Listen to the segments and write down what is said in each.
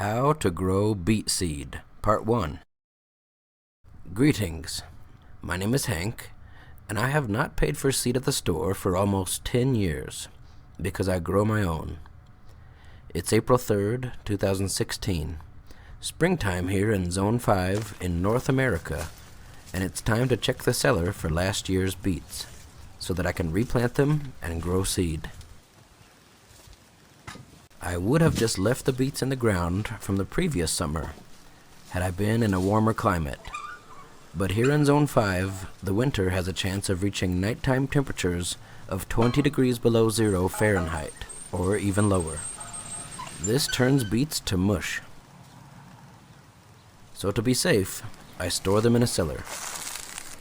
How to Grow Beet Seed, Part 1. Greetings. My name is Hank, and I have not paid for seed at the store for almost 10 years, because I grow my own. It's April 3rd, 2016. Springtime here in Zone 5 in North America, and it's time to check the cellar for last year's beets, so that I can replant them and grow seed. I would have just left the beets in the ground from the previous summer, had I been in a warmer climate. But here in Zone 5, the winter has a chance of reaching nighttime temperatures of 20 degrees below zero Fahrenheit, or even lower. This turns beets to mush. So to be safe, I store them in a cellar.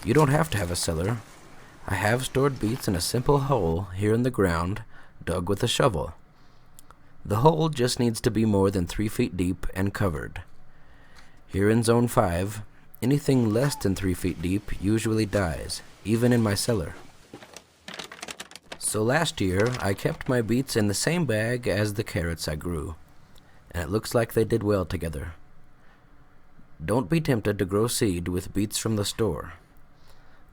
You don't have to have a cellar. I have stored beets in a simple hole here in the ground, dug with a shovel. The hole just needs to be more than 3 feet deep and covered. Here in Zone 5, anything less than 3 feet deep usually dies, even in my cellar. So last year, I kept my beets in the same bag as the carrots I grew, and it looks like they did well together. Don't be tempted to grow seed with beets from the store.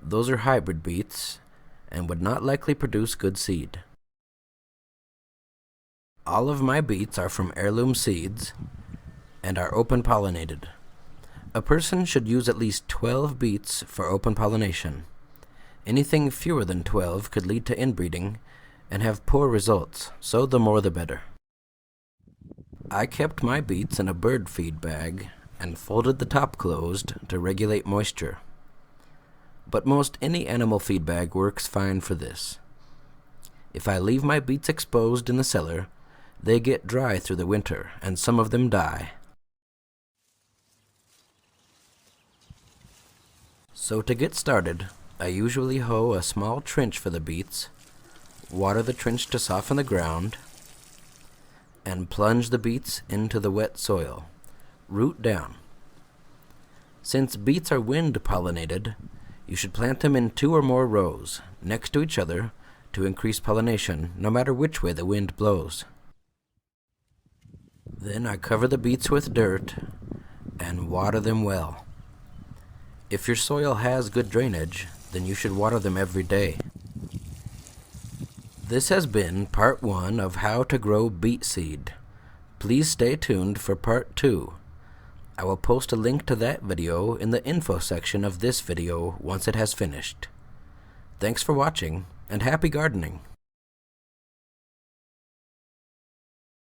Those are hybrid beets, and would not likely produce good seed. All of my beets are from heirloom seeds and are open pollinated. A person should use at least 12 beets for open pollination. Anything fewer than 12 could lead to inbreeding and have poor results, so the more the better. I kept my beets in a bird feed bag and folded the top closed to regulate moisture. But most any animal feed bag works fine for this. If I leave my beets exposed in the cellar, they get dry through the winter, and some of them die. So to get started, I usually hoe a small trench for the beets, water the trench to soften the ground, and plunge the beets into the wet soil, root down. Since beets are wind-pollinated, you should plant them in 2 or more rows, next to each other, to increase pollination, no matter which way the wind blows. Then I cover the beets with dirt and water them well. If your soil has good drainage, then you should water them every day. This has been Part 1 of How to Grow Beet Seed. Please stay tuned for Part 2. I will post a link to that video in the info section of this video once it has finished. Thanks for watching, and happy gardening!